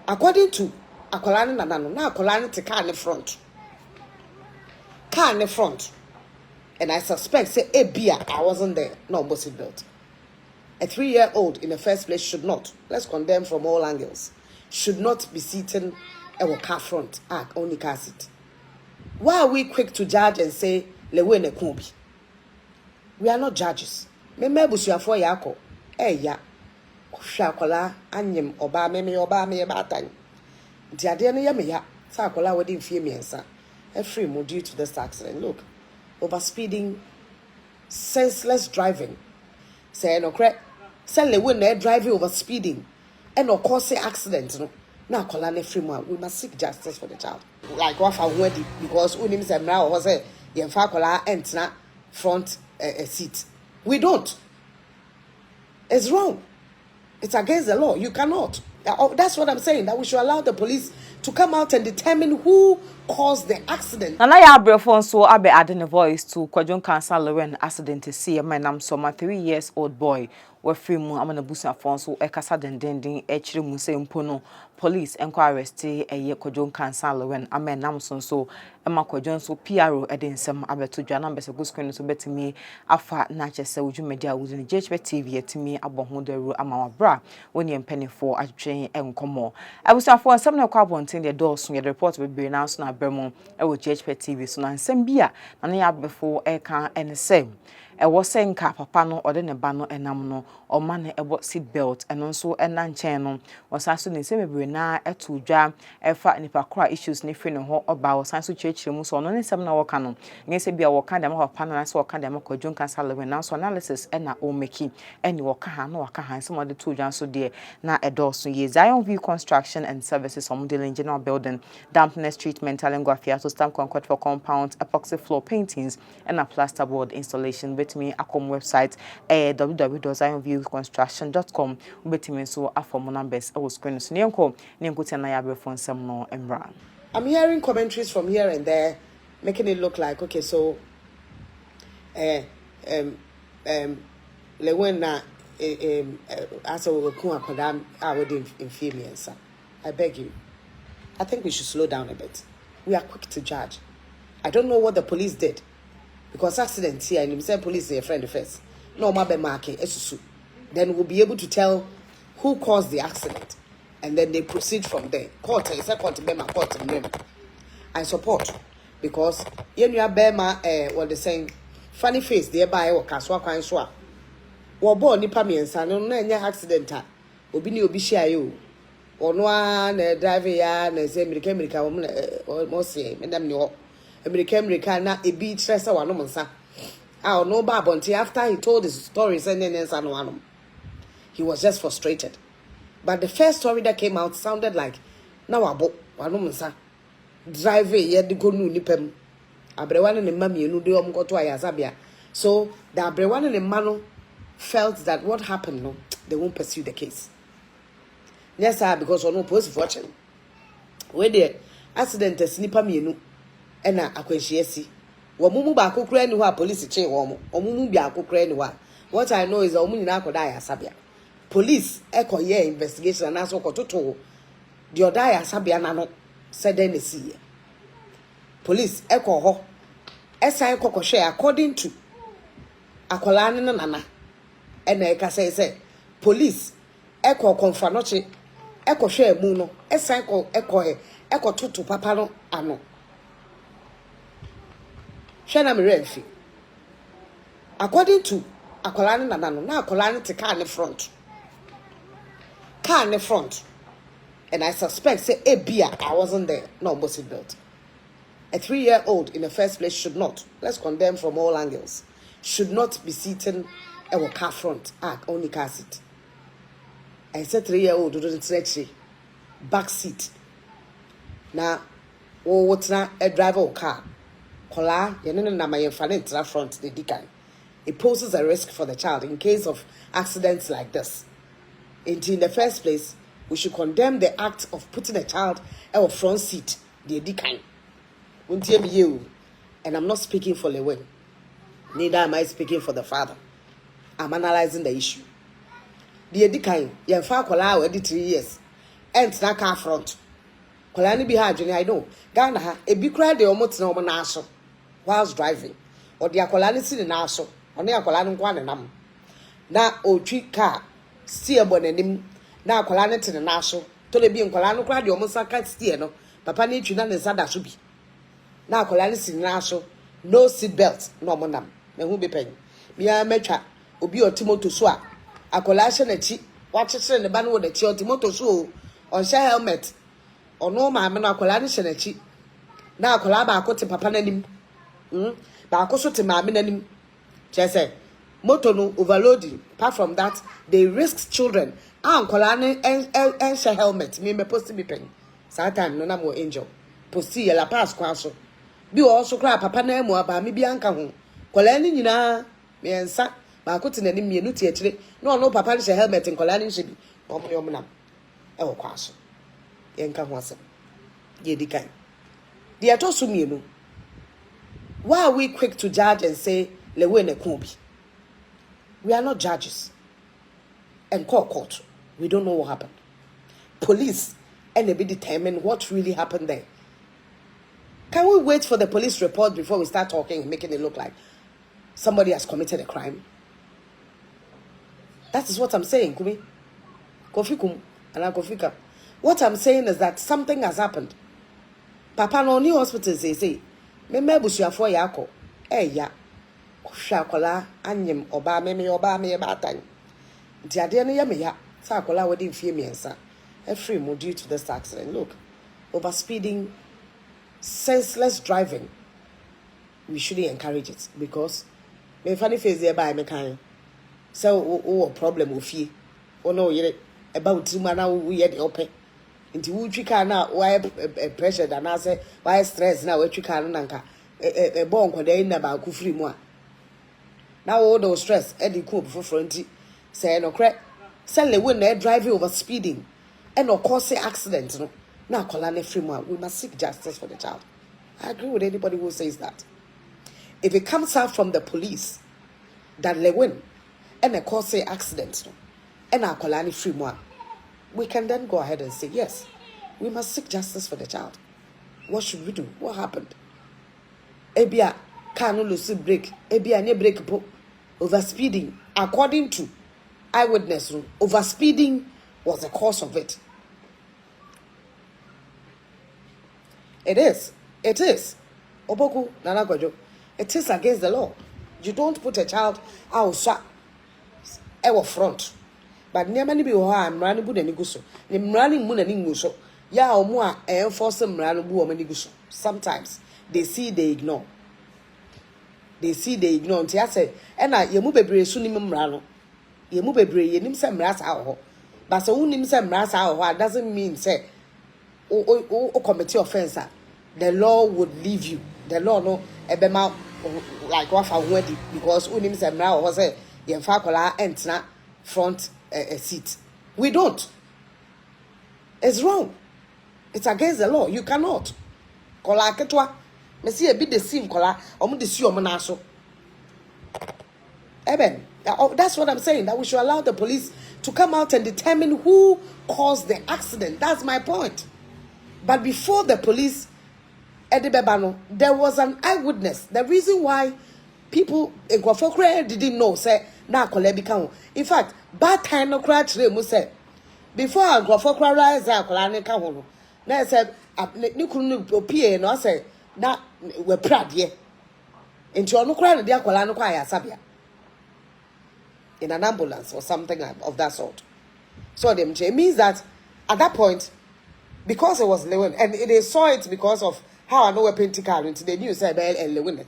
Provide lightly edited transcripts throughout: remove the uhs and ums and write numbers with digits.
According to akolani nanano, na akolani te car in the front. Car in the front. And I suspect, say, beer, I wasn't there. No, was it built? A 3-year-old in the first place should not, let's condemn from all angles, should not be sitting at a car front, only car seat. Why are we quick to judge and say, Lilwin Dad? We are not judges. Me busu afo yako. Ya. Shakola, anyem, oba, me batan. Diade no yame ya. Sa akola wedi mfie miensa. Free mo due to this accident. Look. Overspeeding, senseless driving. Say no correct. Say Lilwin Dad driving overspeeding, and no cause accident. No, now call an free one. We must seek justice for the child. Like what for wedding because unim say now was say yenfa kola enter front seat. We don't. It's wrong. It's against the law. You cannot. That's what I'm saying. That we should allow the police to come out and determine who caused the accident. Seat-Yaa Brefo so abe adding a voice to Kwadwon Cancer Lilwin accident to see a man am so my 3-year-old boy we free mu amana busa fonso e kasa dendendin e chire mu se mpono police enko arrest e ye Kwadwon Cancer Lilwin amen nam so e ma Kwadwon so PRO e de nsem abeto dwa na bese go screen so betimi afa na chese udwumedia wuzini GhPage TV etimi aboho daru amawa bra woni empenifo atwen enkomo abusafo nsem na kwa bonten de doors ye report be na so na bremo e wo GhPage TV so na nsem bia na ya befo e kan ensem e wo senka papa no ode ne ba no enam no o ma ne ebo seat belt eno nso ena nchen no wasaso ne nsem bebre na eto dwa efa nipa kora issues ne free ne ho oba wasaso chechire mu so no ne nsem na wo ka no nyese bia wo ka dem papa no na so wo ka dem Kwadwon Cancer Lilwin na so analysis ena o meki eni wo ka ha no waka ha nsem ode to dwa so de na edoso ye Zion View Construction and Services on dealing general building dampness treatment talengwafia to stamp concrete for compounds epoxy floor paintings and a plasterboard installation me akom website www.zionviewconstruction.com betimi so afomo numbers e wo screen so nenko Seat-Yaa Brefo nsem no embra. I'm hearing commentaries from here and there making it look like okay so Lilwin na as a ku akodam a we dey inferior. I beg you. I think we should slow down a bit. We are quick to judge. I don't know what the police did. Because accident here, and you say police are a friend first. No, mabe market, then we'll be able to tell who caused the accident, and then they proceed from there. Court, it's a court, court, I support because you have Bema, what they saying, funny face, thereby or Kaswa Kwan Swa. Wabo nipa mi ensa no na nya accident a obi ni obi hia yo ono a na driver ya na say America mo say medam ni ho America na ebi tresa wa no nsa a ono ba bonti after he told his story say nensa no anom he was just frustrated, but the first story that came out sounded like na wabo wa no nsa driver ye de go nu nipa mu abrewa ne ma mienu de omkoto ayasabia, so the abrewa ne ma no felt that what happened, no, they won't pursue the case. Yes, sir, because on no post fortune. Where the accident is nipa mienu, and a aquentiesi. Wamumu ba kukre ni wa police chain womo. Omumu bia kukre ni wa. What I know is a woman na koda ya sabia. Police eko ye investigation and aso kototo. The oda ya sabia na no said then see. Police eko ho. Esa eko ko share according to akola ne nana. And I can say, police, echo confanoche, echo share muno, echo tutu papano ano. Shana mirenfi. According to akolani nanano, na akolani te car in the front. Car in the front. And I suspect, say, beer, I wasn't there. No, was it built? A 3-year-old in the first place should not, let's condemn from all angles, should not be sitting a car front, only car seat. I said 3-year-old don't back seat. Now, what's not a driver or car? Kola, you know, na my front, the decan. It poses a risk for the child in case of accidents like this. In the first place, we should condemn the act of putting a child in a front seat, the decan. And I'm not speaking for Lilwin. Neither am I speaking for the father. I'm analyzing the issue. The edikai, yan fa kola we 3 years. ent na car front. Kolani be ha I know. Ghana ha e bi kra de omo tena omo na aso whilst driving. Or the akolani si na aso. Oni akolani nkwa ne nam. Na otwi car steer bonanim na akolani tena na aso. To le bi nkolani kra de omo saka steer no. Papa ni twi na ne sada so bi. Na akolani si na aso. No seat belt no omo nam. Me hu be pen. Bia metwa obi otimoto so a akola hye na chi wachese ne ba no de chi otimoto so on share helmet ono ma me no akola ne hye na chi na akola ba akote papa nanim ba akoso te ma me nanim chese moto no overloading. Apart from that, they risk children akola ne en share helmet me post me pen satan no na mo angel posti ya la pass kwa so bi wo so kra papa na mu aba me bi anka ho kola ni nyina me ensa ba akote nanim mienu tie kire no no papa ne share helmet kola ni hye bi omo yom nam e wo kwa so yenka ho asem ye dikan they are just mienu. Why are we quick to judge and say lewe ne kubi? We are not judges. And court, we don't know what happened. Police and they be determine what really happened there. Can we wait for the police report before we start talking and making it look like somebody has committed a crime? That is what I'm saying, Kumi. Kofikum and Kofika. What I'm saying is that something has happened. Papa no new hospital say me busuafo yako ya hwakola anyem oba me batan nti ade no ye me ya sa akola wodi mfie miensa free mo due to this accident. Look, over speeding, senseless driving, we shouldn't encourage it because me funny face there by me kan so problem of fie no yere about timana we ye de open nti wutwi car na why pressure da na say why stress na wetwi car no nanka bon kwada na ba ku free mu a na wo do stress e di ku before nti say no kre say le when na driving over speeding and no cause accident no na kola na free mu a we must seek justice for the child. I agree with anybody who says that. If it comes out from the police that le when and a cause accident no and na kola na free mu a, we can then go ahead and say, yes, we must seek justice for the child. What should we do? What happened? Ebia cano lose break. Ebia ne break po. Overspeeding. According to Eyewitness, overspeeding was the cause of it. It is. It is. Oboku Nana Gojo. It is against the law. You don't put a child outside our front. But never ni be I'm running good and guso. I'm running moon and inguso. Ya or more enforce them run boo many guso. Sometimes they see they ignore. They see they ignore. Tia say, and I you move a brave sunim rano. You move a brave, you nim some ras out. But so unim some ras out doesn't mean say oh committee offense. The law would leave you. The law no ebema like what for wedding because unim some ra or say yen fakola entna front a seat. We don't. It's wrong. It's against the law. You cannot. Kola ketwa. Me see a bit the same kola. Omu de si omu naso. Eben. That's what I'm saying. That we should allow the police to come out and determine who caused the accident. That's my point. But before the police, there was an eyewitness. The reason why people in Kwafokre didn't know say na kolebi kan. In fact, bad time no cry today mu say before Kwafokre rise akola ne kan ho no. Na say ni kunu opie no say na we prade. Enti ono cry no de akola no kwa ya sabia. In an ambulance or something of that sort. So it means that at that point, because it was Lilwin, and they saw it because of how I know we're painting car into the news said and Lilwin.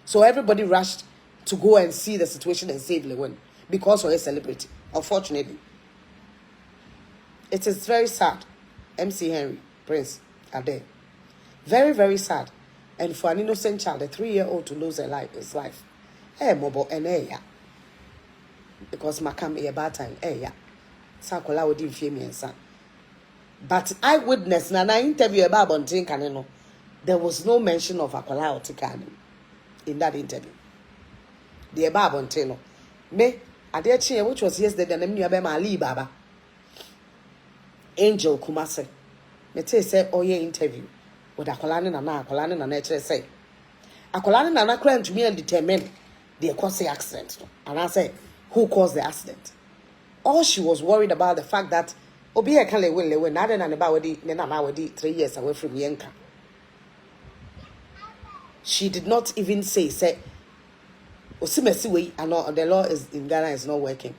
So everybody rushed to go and see the situation and save Lilwin because we're a celebrity. Unfortunately, it is very sad. MC Henry Prince are there. Very, very sad. And for an innocent child, a 3-year-old to lose his life. Mobile and yeah. Because Makam a bad time. Yeah. Sakola would infame me and son. But Eyewitness, na interview about Bontin Caneno, there was no mention of Akola or Tikani in that interview. The above Bontino. Me, I dare cheer, which was yesterday, and then you have Ali Baba. Angel Kumase. Me say oye interview with akolane na chere say akolane na kran to me and determine the cause the accident. And I say who caused the accident. All she was worried about the fact that obi e kan lewe na den na ba wedi ne na wedi 3 years away from Yenka. She did not even say osimesi we and the law is in Ghana is not working.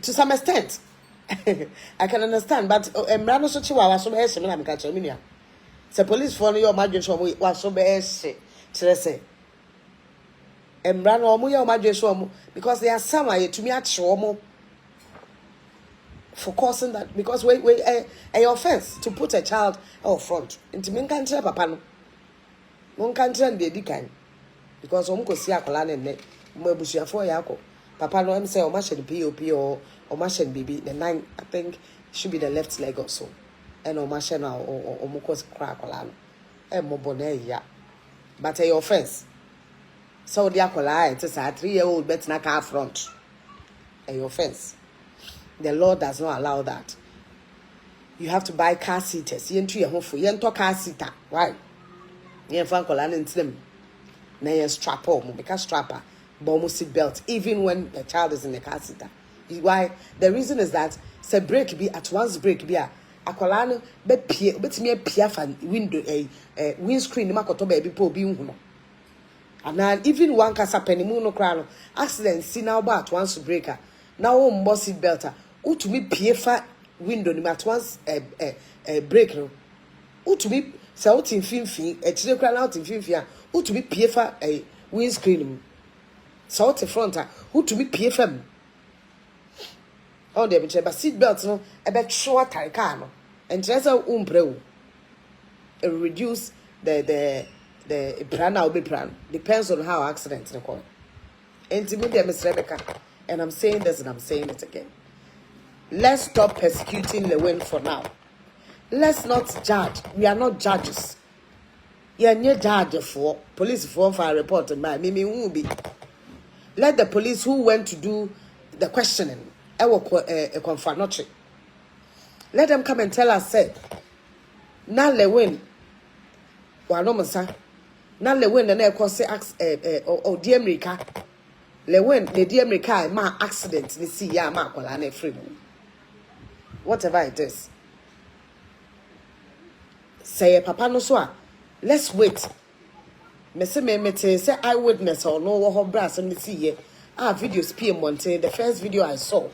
To some extent I can understand, but emrano so chiwa so be me na me ka chere me nua. Se police for no your madwe so mo wa so be chere say emrano omo your madwe so mo because there are some way to me at show for causing that, because we a offense to put a child out front into me kan chere papa no mon kan chere de di kan because omo ko si akola ne ne mo abusuafo ya akọ papa no am say o ma hye POP or ma hye baby the 9 I think should be the left leg or so and o ma hye na o mo ko kra akola no e mo bo na ya but a offense so the akola it is a 3-year-old bet na car front a offense. The law does not allow that. You have to buy car seaters. You enter your home for you car seater, right? You fan akola na ntim na you strap on because strapper but seat belt even when the child is in the car seat. Why? The reason is that say break be at once break be akola no be pie betimi pia fan window windscreen ma koto ba bi po bi hu no. And even one kasa penimu no kra no accident see now ba at once breaker now o mbo seat belt utumi pie fa window ni at once break no utumi say utin finfin e chire kra na utin finfin utumi pie fa windscreen so at the front who to be PFM all the but seat belts no a bit short car no and just it will reduce the plan or be plan depends on how accidents occur. And to me Miss Rebecca, and I'm saying this and I'm saying it again, let's stop persecuting Lilwin for now. Let's not judge. We are not judges. You are not judge for police for a report and by me won't be. Let the police who went to do the questioning, let them come and tell us, say, now Lilwin, now Lilwin and I say, oh, dear America, Lilwin, the dear America, my accident, the Seat-Yaa Brefo, free. Whatever it is. Say, Papa no so, let's wait. Me say eyewitness or no what brass and me see here. Videos PM Monte. The first video I saw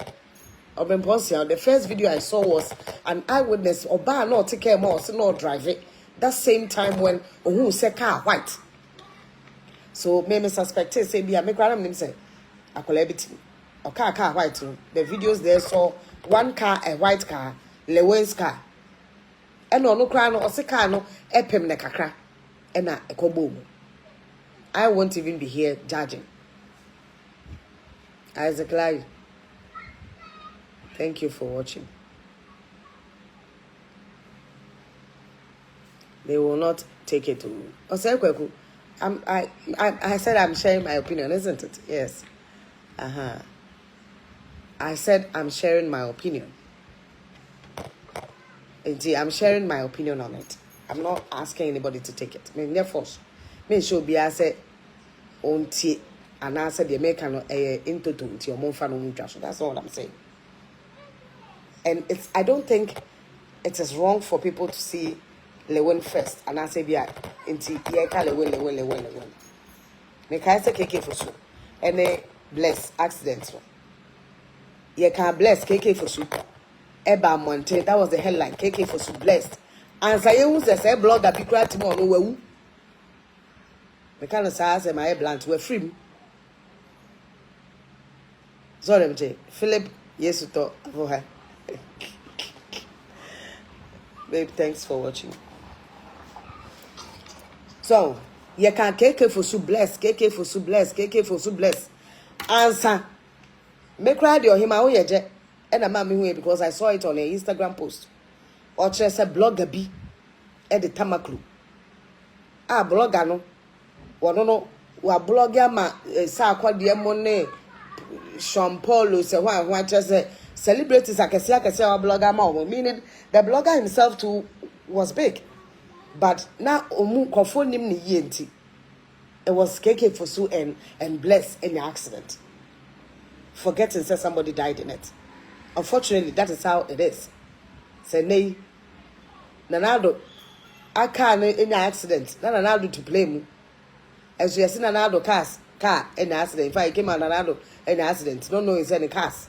the first video I saw was an eyewitness or bar no take care more so no drive it. That same time when who say car white. So me suspect say be a make ram say akola everything. Or car white. The videos there saw one car a white car, Lilwin's car. And no cry no say car no epem ne kakra. And na ekobo. I won't even be here judging. Isaac Live. Thank you for watching. They will not take it to. I said I'm sharing my opinion, isn't it? Yes. I said I'm sharing my opinion. I'm sharing my opinion on it. I'm not asking anybody to take it. I mean, therefore. Me should be as a on tea and answer the American into to your mom fan. That's all I'm saying. And I don't think it is wrong for people to see Lilwin first and I say be into Lilwin. Make I say KK for soup. And they bless accidents. You can bless KK for soup. Eba Monte, that was the headline. KK for soup blessed. And say you say blog that be cried to me. The kind of size and my blunt were free. Sorry, Philip, yes, you thought for her. Babe, thanks for watching. So, you can KK for soup bless, KK for soup bless, KK for soup bless. Answer. Make radio him out here, and I'm here because I saw it on an Instagram post. Or just a blogger B at the Tamaklu. Blogger no. No, wa blogger ma sa kwa de mo ne Sean Paul say why just say celebrities akese blogger ma, meaning the blogger himself too was big. But now omu kofo nim ni yenti. It was KK Fosu and Bless in the accident. Forgetting say somebody died in it. Unfortunately, that is how it is. Say nay, Nanado, I can't in the accident. Nanado to blame. As you have seen Nanado car in the accident. If I came on Nanado in the accident, don't know it's any cars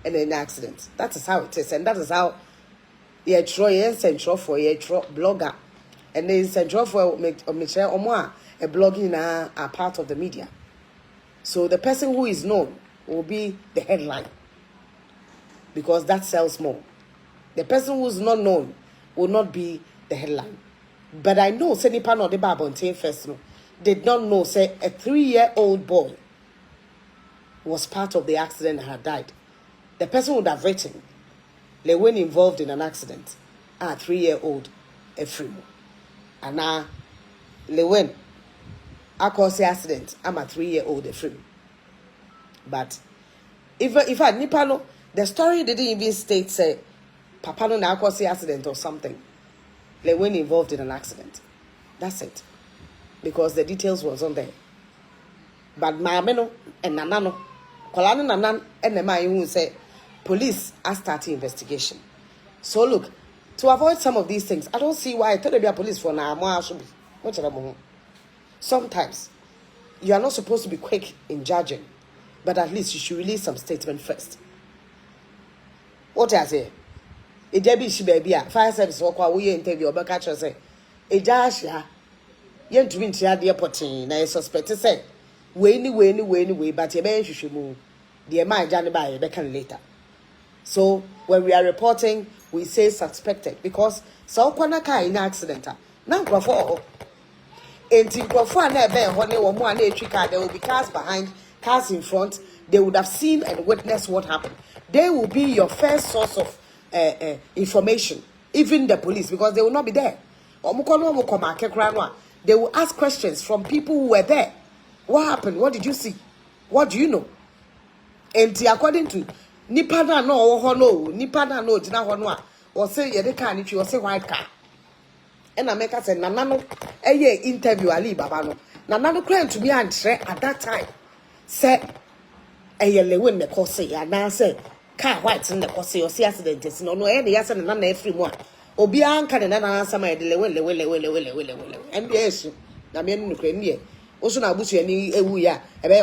in an accident. That is how it is, and that is how you try central for your blogger, and then central for Michelle Omwa, a blogging are part of the media. So the person who is known will be the headline because that sells more. The person who is not known will not be the headline. But I know say nipa no de babonte first no did not know say a 3-year-old boy was part of the accident and had died. The person would have written Lilwin involved in an accident. 3-year-old Efrimo. And now Lilwin I caused the accident. I'm a 3-year-old Efrimo. But if I nipa no, the story didn't even state say Papa no na caused the accident or something. Lilwin involved in an accident. That's it. Because the details was on there. But Mameno and Nanano, Kolano Nanan and the man who say police are starting investigation. So look, to avoid some of these things, I don't see why I thought there be a police for now. Sometimes you are not supposed to be quick in judging, but at least you should release some statement first. What I say? A Debbie she baby fire service walk away interview or catcher say a Jasha yen to win the airport na I suspect say way but your man should move the mind Johnny by a beckon later. So when we are reporting we say suspected because so kwanaka in accident now grafo enti grafo na be ho ne wo mo na etwi car there will be cars behind, cars in front. They would have seen and witnessed what happened. They will be your first source of information, even the police, because they will not be there. They will ask questions from people who were there. What happened? What did you see? What do you know? And according to Nipana no Jina Honwa, or say Yedeka Nichi, or say white car. And America said, Nanano, interview Ali Babano. Nanano claimed to me and at that time said, Lilwin me kose ya na say car white in the kose or see accident is no any answer na na every one obi anka na na answer my Lilwin and yes na me no kra nie oso na abusu ani ewu ya ebe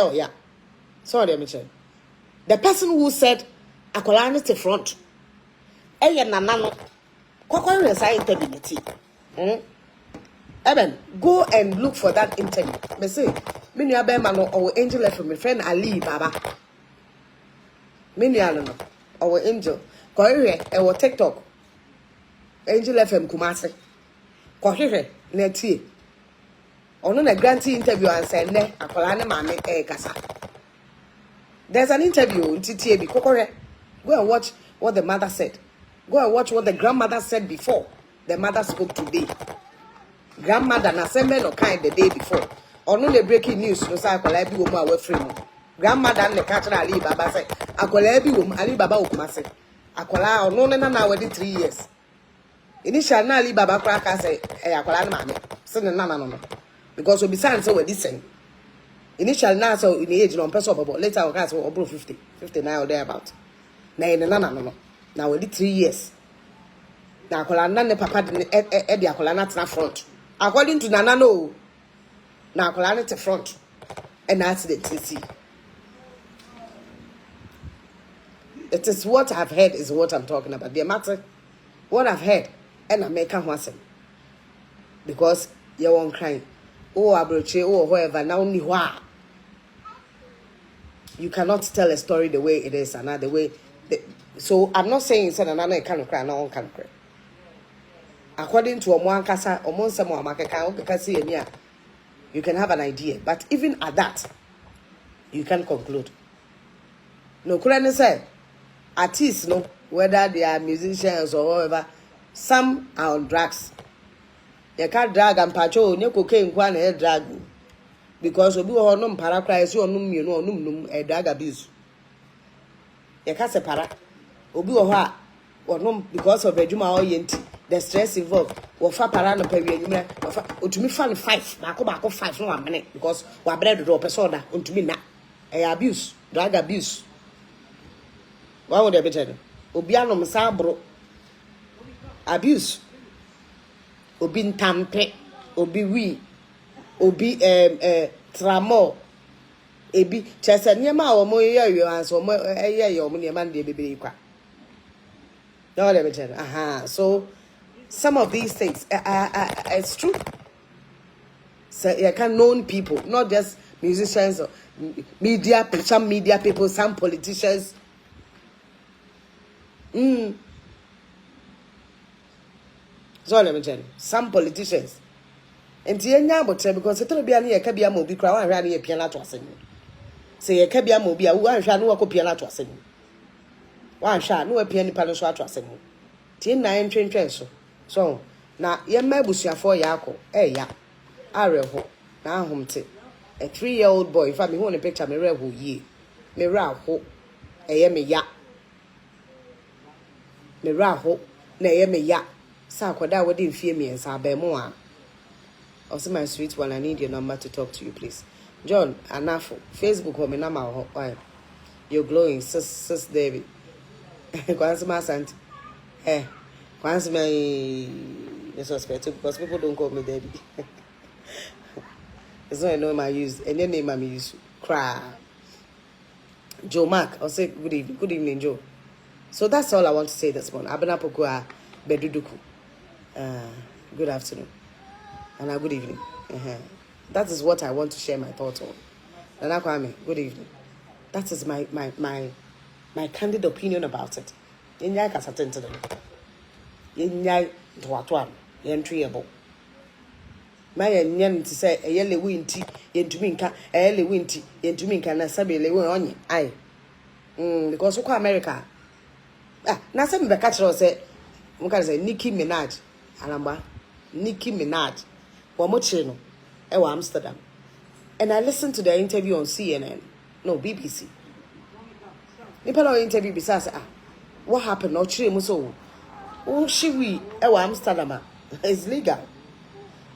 o ya sorry Michelle. The person who said akola ni to front nana no kokon resa interview Eben, go and look for that interview. Me say, me nua be ma no or Angel left from my friend Ali Baba. Me nua no or Angel. Ko hwe e wo TikTok. Angel FM Kumase. Ko hwe na tie. Ono na grantee interview and say ne akola ne ma me kasa. There's an interview in TTA bi kokore. Go and watch what the mother said. Go and watch what the grandmother said before the mother spoke today. Grandmother na sembe no kind the day before. Ono le breaking news no say akola bi wo mu awa free mu. Grandmother ne catch Ali Baba say akola bi wo mu Ali Baba okumase. Akola ono ne na wadi 3 years. Initial na Ali Baba kraka say akola na mame. Say na no. Because obi san say wadi sen. Initial na so in age no person obobo. Later o ka say obro 50, 59 or there about. Na no. Na wadi 3 years. Na akola na ne papa de e akola na tena front. According to Nana, no. Now, Colana to front. An accident, you see. It is what I've heard, is what I'm talking about. The matter, what I've heard, and I make a wasn't. Because you won't cry. Oh, Abroche, oh, whoever, now only why. You cannot tell a story the way it is, another way. So, I'm not saying it's another can't cry, no one can cry. According to Omwankasa, Omonsamo Amakaka, because you can have an idea. But even at that, you can conclude. No, Kurani said, artists, no, whether they are musicians or whatever, some are on drugs. You can't drag and patrol, you cocaine, one drag. because obi wo no mpara kra ese onum mienu onum num drug abuse ye ka se para obi wo ho a onum because of adwuma o yenti the stress involved wo fa para no pa wi anyumre wo fa otumi fa no 5 baako 5 no 1 minute because wa bread do person da ontumi na abuse drug abuse wa wo de betere obi anom sa abro abuse obi ntampe obi wi obi tramo ebi chese niema a omo ye anso omo ye omo niema de bebere kwa no let me tell you. So some of these things it's true, so you can known people, not just musicians or media, some media people, some politicians. So let me tell you, some politicians. And because it's be a cabia mobi crowd and rally a piano to us. Say a cabia mobia, one shall no piano to us. One shall no piano panel to us. 10 train so now ye mebusia for yako ya areho na ahomte a 3-year-old boy. If I me hold a picture me reho ye me raho me ya me raho na me ya sa kwada we dey fie me and sa ba mu a. Also, my sweet one, I need your number to talk to you, please. John, enough. Facebook, or my number. You're glowing, sis David. Kwansi my son. Kwansi my suspect because people don't call me David. It's not a name I use. Any name I use. Cry. Joe Mark. I'll say good evening. Good evening, Joe. So that's all I want to say this morning. Abenapokua Beduduku. Good afternoon. And a good evening. That is what I want to share my thoughts on. Nana Kwame, good evening. That is my candid opinion about it. Yenyai kasatente dem. Yenyai toatoan. Yentreeable. My yenyen to say a yellow winty, yentuminka, a yellow winty, yentuminka, na sabi lewe onye. Aye. Because uko America. Na sabi be catcher say, muka say Nicki Minaj. Alamba. Nicki Minaj. Wamocheno, ewa Amsterdam. And I listened to the interview on CNN. No, BBC. Nipalo interview besides what happened? No chire muso. Oh, shiwi ewa Amsterdam. It's legal.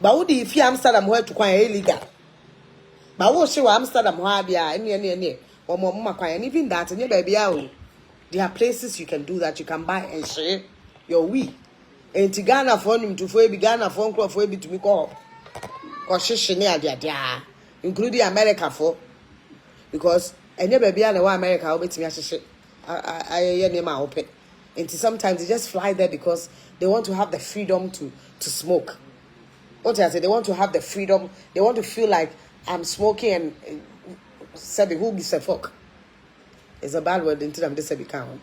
But what if Amsterdam where to quite illegal? But what she wa Amsterdam wabia any or mama quite and even that and baby there are places you can do that. You can buy and share your we. And to Ghana phone him to be Ghana phone call for to me call. Including America for because any baby and America will be to me I open. And sometimes they just fly there because they want to have the freedom to smoke. What I say, they want to have the freedom, they want to feel like I'm smoking and say who gives a fuck. It's a bad word until I'm just count.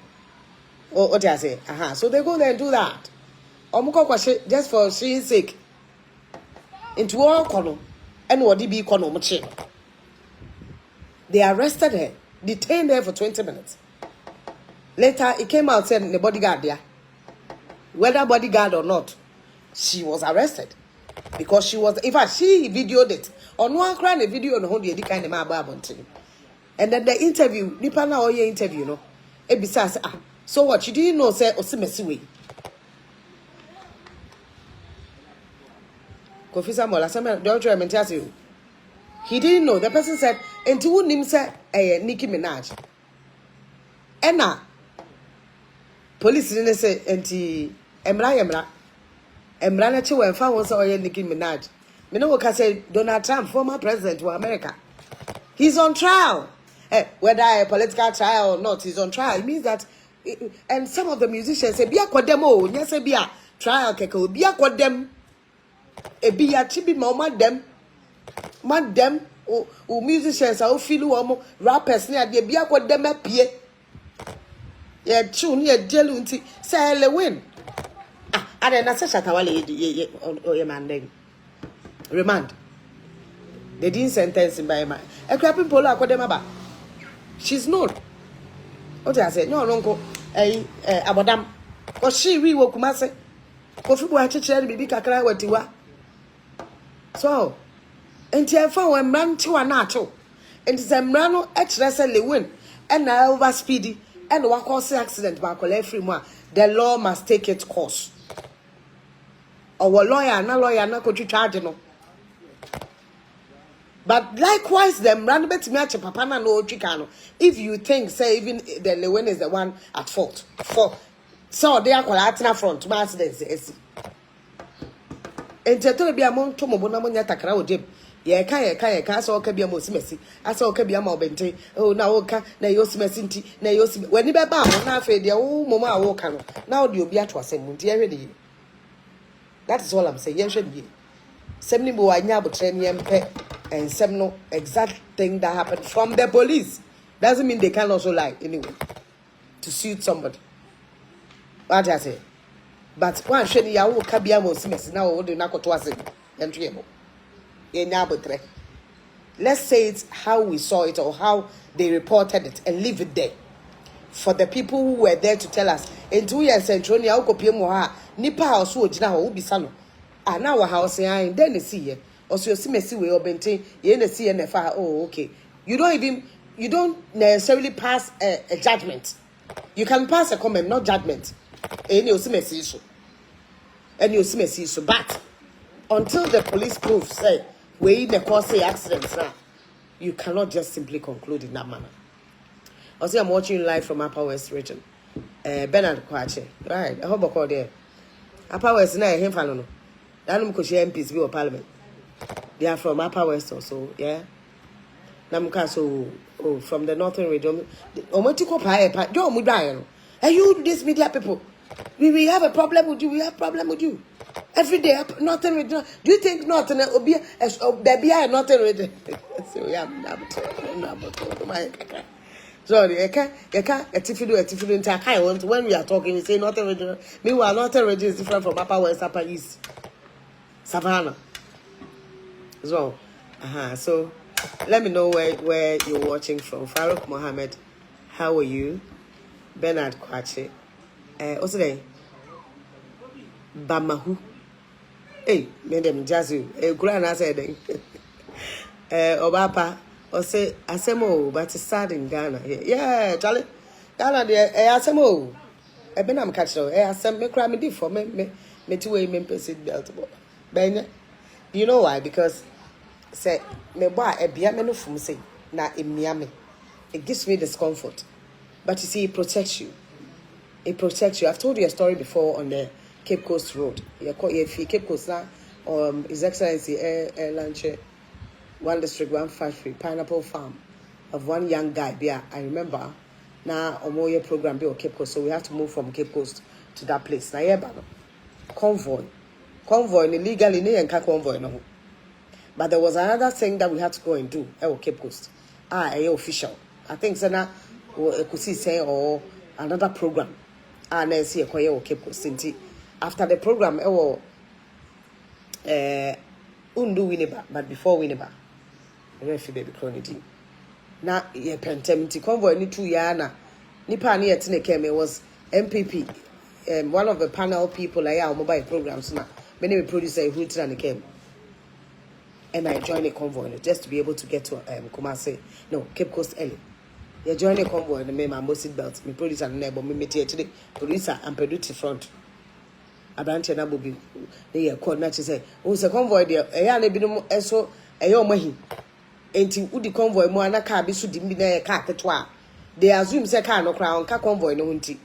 Oh, what I say? So they go there and do that. Just for she's sake. Into all column and what be column. They arrested her, detained her for 20 minutes. Later, it came out saying the bodyguard there. Whether bodyguard or not, she was arrested. Because she was, in fact, she videoed it. On one crying a video on the kind of mababontin. And then the interview, Nipana or your interview, no? Besides, so what? You didn't know, say, Osimesiwe. Kofi Samuel, don't you tell you? He didn't know. The person said, and to him said, Nicki Minaj. And now, police didn't say, and Emra na che when found was Nicki Minaj. Me know what I say, Donald Trump, former president of America. He's on trial. Whether a political trial or not, he's on trial. It means that, and some of the musicians say, Bia Kodemo, yes, Bia trial, Keko, Bia Kodem. Be a chibi madam, or musicians, or feel rappers near the Bia Kodem appear. Yeah, tune ye jelunti, say Lilwin. I didn't say Shatawali, your man. Remand. They didn't sentence him by man. A crapping polar Kodemaba. She's not. What I said, no, uncle, Abadam. Or she, we will come say. Kofi Boy Chichen, Bibi Kakra, what you are. So, Enti efa we mmran ti wa na acho. Enti se mmran no e kire se Lilwin and na over speedy and wa cause accident ba kola free mu a the law must take its course. Our lawyer na ko charge no. But likewise, them run bet me at papa na no chikano. If you think, say, even the Lilwin is the one at fault. So they are collateral front, my accidents. And to be among Tomo Namonia Takara with him. Ye kaya, so can be a most messy. I saw can be a mobente. Oh, now, okay, na yos messinti, na yos. When you be bound, now fade your own mama walk. Now you'll be at was a ready. That is all I'm saying. Yes, should be. Semni bo anya train and some no exact thing that happened from the police. Doesn't mean they can also lie anyway to suit somebody. What I say? But one sheni ya wo kabia mo simesi na wo de na koto ase entry emo. Ye nya botre. Let's say it's how we saw it or how they reported it and leave it there. For the people who were there to tell us, in 2 years central ni akopie mo ha nipa house wo gina ho bisa no. Na wa house yan then see here. Also, see me see we obente. You na see na fa. Oh, okay. You don't necessarily pass a judgment. You can pass a comment, not judgment. And you see me see so. And you see me see so. But until the police prove say we in the cause accidents now, you cannot just simply conclude in that manner. Also, I'm watching you live from Upper West region. Bernard Kwache. Right. I hope I call there. Upper West na him no. Danum ko share MPs be parliament. They are from Upper West also, yeah. Namuka so from the northern region. Omotiko pa do mu dan. Are you these media people? We have a problem with you. We have a problem with you. Every day northern region. Do you think northern obi there be a northern region? So yeah, sorry, eka etifido nta when we are talking we say northern region. Meanwhile northern region is different from Upper West, Upper East. Savannah. So, so let me know where you're watching from. Farouk Mohammed, how are you? Bernard Kwache. What's the name? Bamahu. Hey, madam Jazu. Grana said, Obapa, or say, Asemo, but it's sad in Ghana. Yeah, Charlie. Ghana, Asemo. Benam catcher, Asem, me cry me for me 2 a.m. seat belt. Ben, you know why? Because say me boy e bia me no fum say na emia me. It gives me discomfort. But you see, it protects you. It protects you. I've told you a story before on the Cape Coast Road. Cape Coast now, His Excellency Air Lunch, 1 District 153 Pineapple Farm of one young guy. Yeah, I remember. Now Omoye program be on Cape Coast, so we have to move from Cape Coast to that place. Now yeah, convoy illegally ne enka convoy no. But there was another thing that we had to go and do at Cape Coast. Official. I think so now could see say or another program. Na see Cape Coast. After the program undu wineba, but before wineba. Refi baby cronity. Na ye pentemti convoy ni 2 year na nipa ni etine keme was MPP. One of the panel people our mobile programs now. Many producer who and came. And I joined a convoy just to be able to get to Kumasi. No, Cape Coast early. You join a convoy and my seat belt. Me producer and neighbor, me today producer and producer front. I branch and Abu be they called not to say, oh, it's a convoy there. A yarn be no so a yo mahi. Ain't you the convoy more na car be so dimmy a car catwa. They assume say car no crown, car convoy no hunty.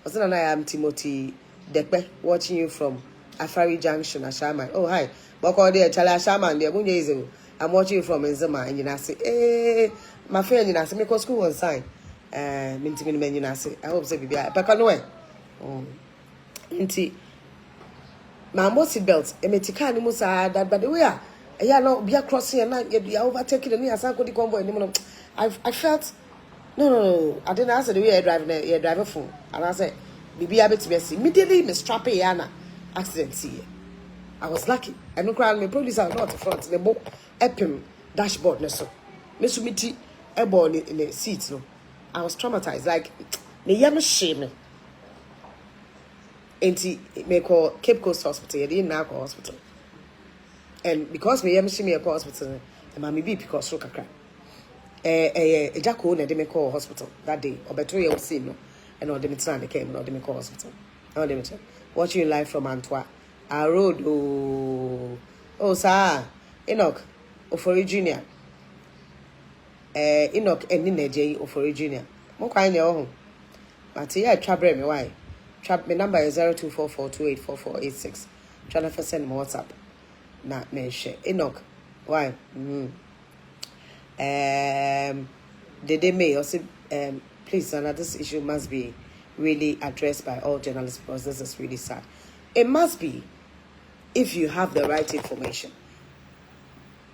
I am Timothy Dekpe watching you from Afari Junction, Ashama. Oh, hi. Boko there, Chala Shaman, there, Bunyazo. I'm watching you from Nzema, and you say, my friend, you say, make school on sign. Minting men, you say, I hope so be back. But no way. Inti, my mossy belts, a meticani musa, that by the way, I no be crossing and not get overtaking me as I could convoy. I felt. No. I didn't answer the way I drive a phone. And I said, Bibi Abet Bessie. Immediately, Miss Trappe Yana accident. See, I was lucky. I no crown me producer not the front. The book, Epim, dashboard, no so. Miss Umiti, airborne in the seats. No, I was traumatized. Like, me yam shame. And he may call Cape Coast Hospital. He didn't now call hospital. And because me see me call hospital, and mommy be because so kakra. Jacko na dem call hospital that day. Obeto ye see no. And all them time they came, no dem call hospital. All them watching live from Antwerp. I road oh sir. Enoch of Virginia. Enoch and Nina of Virginia. Mo kwanya ho. But yeah, trabre me why? Trap my number is 0244284486. Trying to send me WhatsApp. Nah, me share. Enoch. Why? They may also please, this issue must be really addressed by all journalists because this is really sad. It must be if you have the right information.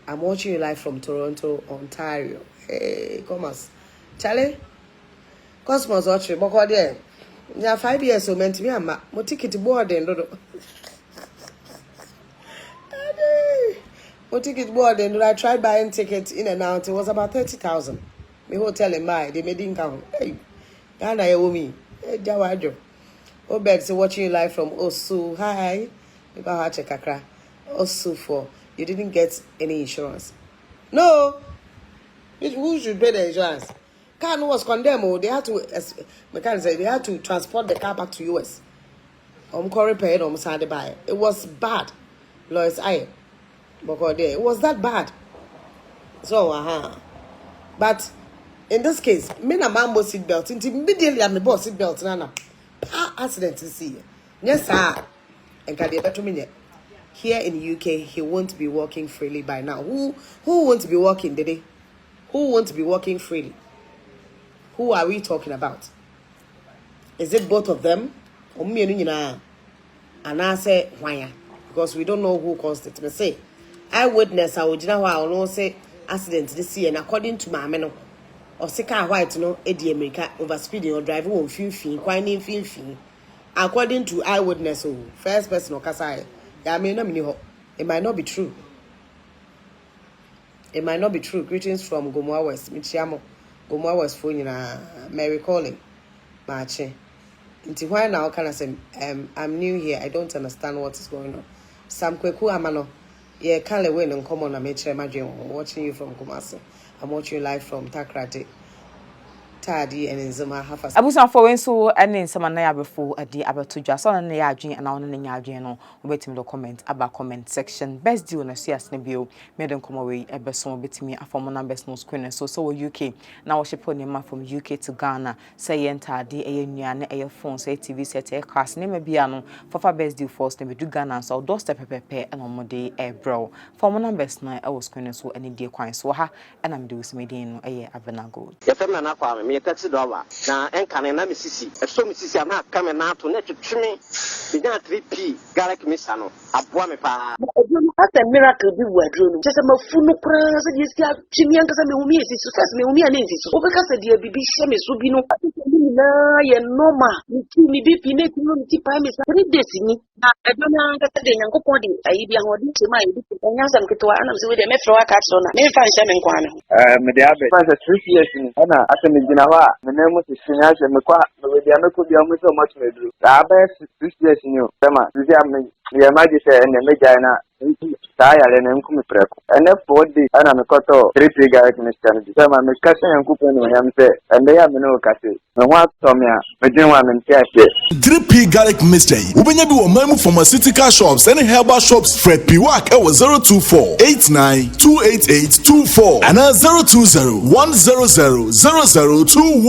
I'm watching you live from Toronto, Ontario. Hey, Thomas. Charlie? Cosmos watching. But there. Yeah, 5 years so meant to be a ma. Mo ticket board and Mo ticket board and I tried buying tickets in and out. It was about 30,000. Me hotel in my they made income. Hey, Ghana owe me. Hey, Jawajo. Obed watching you live from Osu. Hi. You got check Accra. Osu for you didn't get any insurance. No. Who should pay the insurance? Car was condemned. They had to mechanics say they had to transport the car back to US. Repaired buy. It was bad. Lois I it was that bad. So but in this case, me na mambo seat belt. Immediately I'm the boss seat belt. Nana, accident to see. Yes, sir. And can you better me? Here in the UK, he won't be walking freely by now. Who won't be walking today? Who won't be walking freely? Who are we talking about? Is it both of them? Or me and I say why? Because we don't know who caused it. But say, eyewitness, I would know say accident this year, and according to my men, or say car white no, Eddie America over speeding or driving on fee, quite fee. According to eyewitness, first person or Kasai, it might not be true. It might not be true. Greetings from Gomoa West, Michiamo, Gomoa West phone Mary calling, Marche. Until why now can I say I'm new here, I don't understand what is going on. Sam Kweku Amano, yeah, can't win and come on a major imagine watching you from Kumasi. I'm watching you live from Takrati. Abusan for when so any some na Brefo adi abeto dwa so na ya adwen na won na nya adwen no obetimi do comment aba comment section best deal na sias na bio me den come away ebeso obetimi afom numbers no screen so UK na wo ship on ma from UK to Ghana say enter adi enyua na phone say TV set e class na ma bia no fafa best deal first na be do Ghana so do step pepepe na mo de bro from numbers na e wo screen so any dey kwan so ha na me do smedin no eye abenago me $30 na enkane na misisi eso misisi ama kame na to na twetweme be na 3p garlic mixer no aboa me pa asa miracle bi wadro no chese mafunu kra se die sia twimi ankasa me humi esi so se me humi ana esi so obeka se die bibi hye me so bi no na ye normal ni bibi na ti no ti pa me sa 3 days ni na edo na ankasa de nyankopon de ayi bi ahodi che ma ye bi nyasam ketwa ana se we de me fro aka so na me fa hye me nkwa me me de abe fa 3 years ni ana asa me gina wa me na mu sinya se me kwa me de ameko bi amu so much me dru aba 6 years ni o tema sisi am ye ma je se ene me jaina Taya na nkumi preko ene 4 days ana me koto 3 garlic mixture ni tema me kase yankupon no yam se ende ya me no kase me ho atomia me din wa me ntiase 3p garlic mixture ubenya bi wo mamu pharmaceutical shops and herbal shops Fred Piwak e wo 02489288824 and 02010000021